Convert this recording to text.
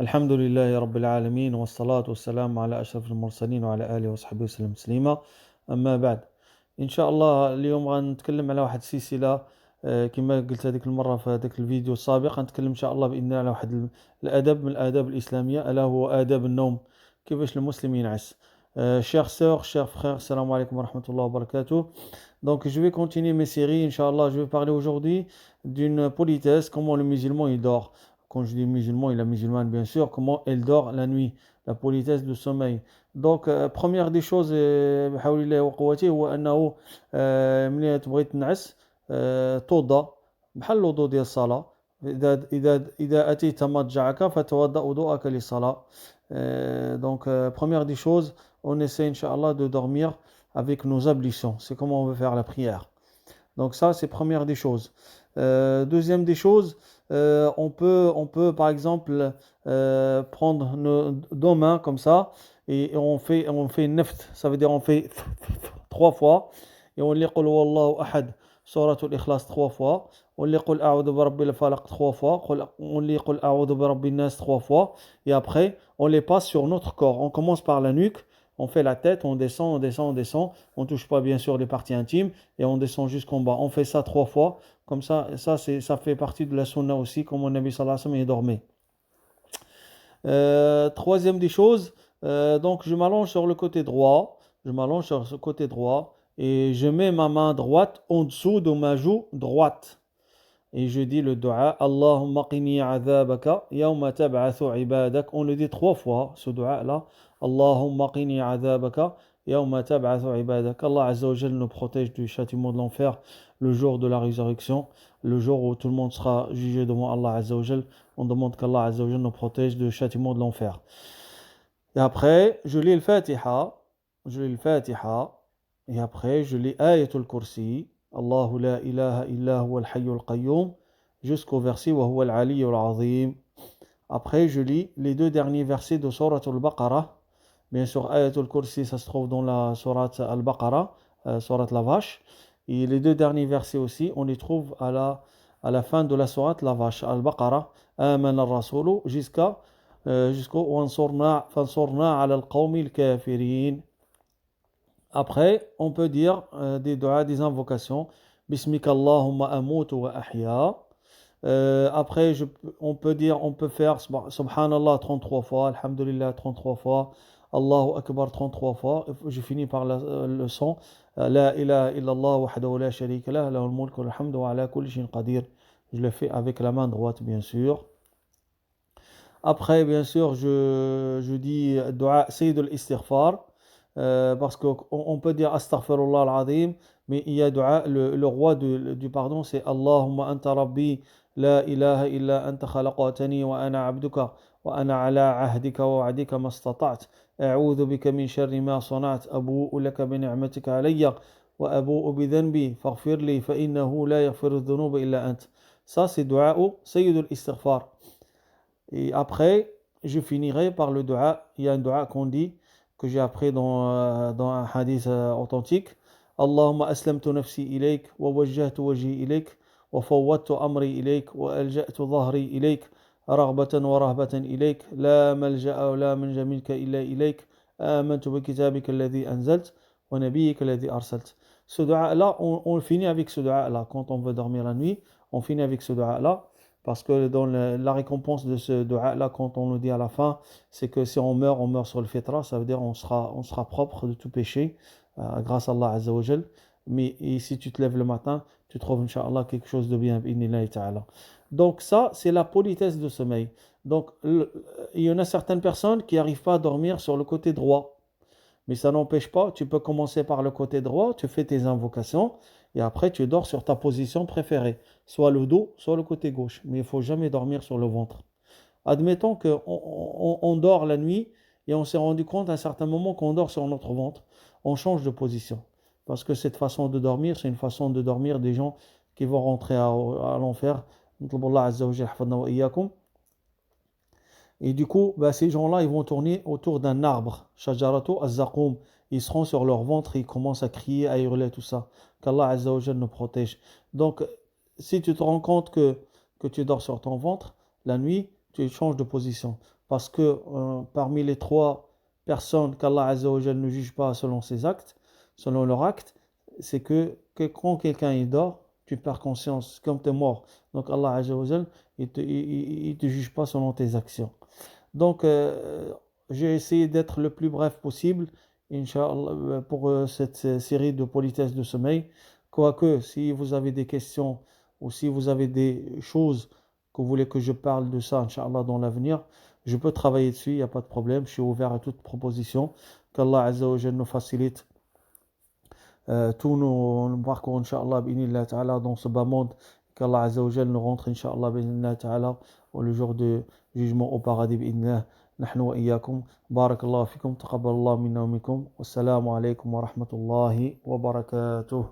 الحمد لله رب العالمين والصلاة والسلام على أشرف المرسلين وعلى آله وصحبه وسلم تسليما. أما بعد، إن شاء الله اليوم غنتكلم على واحد السلسلة. كما قلت هذيك المرة في هذاك الفيديو السابق غنتكلم إن شاء الله بإذن الله على واحد الأدب من الآداب الإسلامية، ألا هو آداب النوم، كيفاش المسلم ينعس. Chers sœurs, chers frères, salam alaikum wa rahmatullahi wa barakatuh. Donc je vais continuer mes séries, Inch'Allah. Je vais parler aujourd'hui d'une politesse, comment le musulman il dort. Quand je dis musulman, il est musulmane bien sûr, comment elle dort la nuit, la politesse du sommeil. Donc première des choses بحول الله وقوته هو أنه ملي تبغي تنعس توضأ بحال الوضوء ديال الصلاة. إذا أتيت مضجعك فتوضأ وضوءك للصلاة. Donc première des choses, on essaie Inch'Allah de dormir avec nos ablutions. C'est comment on veut faire la prière. Donc ça, c'est première des choses. Deuxième des choses, on peut par exemple prendre nos deux mains comme ça et on fait neft, ça veut dire on fait trois fois et on lit Qul Huwallahu Ahad, Suratul Ikhlas trois fois, on lit Qul A'udhu bi Rabbil Falaq trois fois, on lit Qul A'udhu bi Rabbin Nas trois fois et après on les passe sur notre corps. On commence par la nuque, on fait la tête, on descend, on descend, on descend, on touche pas bien sûr les parties intimes et on descend jusqu'en bas. On fait ça trois fois. Comme ça fait partie de la sunna aussi, comme mon Nabi sallallahu alayhi wa sallam il dormait. Troisième des choses, donc je m'allonge sur le côté droit, je m'allonge sur ce côté droit et je mets ma main droite en dessous de ma joue droite. Et je dis le dua, Allahumma qini azabaka yawma tab'athu ibadak. On le dit trois fois, ce dua-là. Allahumma qini azabaka yawma tab'athu ibadak. Allah Azza wa Jal nous protège du châtiment de l'enfer le jour de la résurrection, le jour où tout le monde sera jugé devant Allah Azza wa Jal. On demande qu'Allah Azza wa Jal nous protège du châtiment de l'enfer. Et après, je lis le Fatiha, et après, je lis Ayatul Kursi. Allahu la ilaha illa huwa al-hayyul qayyum jusqu'au verset wa huwa al-aliyyul azim. Après, je lis les deux derniers versets de Surat al-Baqarah. Bien sûr, Ayatul Kursi, ça se trouve dans la Surat al-Baqarah, Surat la vache. Et les deux derniers versets aussi, on les trouve à la fin de la Surat la vache, al-Baqarah, Aman al-Rasulu, jusqu'au Fansurna ala al-qawmi al-kafirin. Après, on peut dire des du'as, des invocations. Bismika Allahumma amutu wa ahya. Après, on peut faire Subhanallah 33 fois, Alhamdulillah 33 fois, Allahu Akbar 33 fois. Je finis par le son. La ilaha illallah wahdahu la sharika lah, lahul mulku wal hamdu wa ala kulli shay'in qadir. Je le fais avec la main droite, bien sûr. Après, bien sûr, je dis dua Sayyid al-Istighfar. Parce qu'on peut dire Astaghfirullah al-Azim, mais il y a dua, le roi du pardon, c'est Allahumma anta rabbi, la ilaha illa anta khalaqatani wa ana abduka, wa ana ala ahdika wa wa'dika mastata'at, a'udhu bika min sharri ma sana'at, abu'u laka bi ni'matika alayya, wa abu'u bi dhanbi, faghfir li, fa innahu la yaghfiru dhunuba illa ant. Ça, c'est dua Sayyid al-Istighfar. Et après, je finirai par le dua. Il y a un dua qu'on dit, que j'ai appris dans un hadith authentique. Allahumma aslamtu nafsi ilayk, wa wajjahtu wajhi ilayk, wa fawwadtu amri ilayk, wa alja'tu dhahri ilayk, raghbatan wa rahbatan ilayk, la malja'a wa la manja minka illa ilayk, amantu bi kitabika alladhi anzalt, wa nabiyyika alladhi arsalt. Ce dua-là, on finit avec ce dua-là. Quand on veut dormir la nuit, on finit avec ce dua-là. Parce que dans la récompense de ce dua-là, quand on le dit à la fin, c'est que si on meurt sur le fitra, ça veut dire on sera propre de tout péché grâce à Allah Azza wa Jal. Mais et si tu te lèves le matin, tu trouves, Inch'Allah, quelque chose de bien. Donc ça, c'est la politesse de sommeil. Donc il y en a certaines personnes qui n'arrivent pas à dormir sur le côté droit. Mais ça n'empêche pas, tu peux commencer par le côté droit, tu fais tes invocations, et après tu dors sur ta position préférée, soit le dos, soit le côté gauche. Mais il ne faut jamais dormir sur le ventre. Admettons qu'on dort la nuit et on s'est rendu compte à un certain moment qu'on dort sur notre ventre. On change de position. Parce que cette façon de dormir, c'est une façon de dormir des gens qui vont rentrer à l'enfer. Et du coup, ces gens-là, ils vont tourner autour d'un arbre, Shajaratu az-Zaqum. Ils seront sur leur ventre, ils commencent à crier, à hurler, tout ça. Qu'Allah Azza wa Jal nous protège. Donc, si tu te rends compte que tu dors sur ton ventre, la nuit, tu changes de position. parce que parmi les trois personnes qu'Allah Azza wa Jal ne juge pas selon ses actes, selon leurs actes, c'est que quand quelqu'un il dort, tu perds conscience, comme tu es mort. Donc Allah Azza wa Jal, il te juge pas selon tes actions. Donc j'ai essayé d'être le plus bref possible, Inch'Allah, pour cette série de politesse de sommeil. Quoique, si vous avez des questions ou si vous avez des choses que vous voulez que je parle de ça, Inch'Allah, dans l'avenir, je peux travailler dessus, il n'y a pas de problème. Je suis ouvert à toute proposition. Qu'Allah Azza wa Jal nous facilite tous nos parcours, Inch'Allah, bi'inillah ta'ala, dans ce bas monde. Qu'Allah Azza wa Jal nous rentre, Inch'Allah, bi'inillah ta'ala, le jour de jugement au paradis, bi'inillah. نحن وإياكم بارك الله فيكم تقبل الله منا ومنكم والسلام عليكم ورحمة الله وبركاته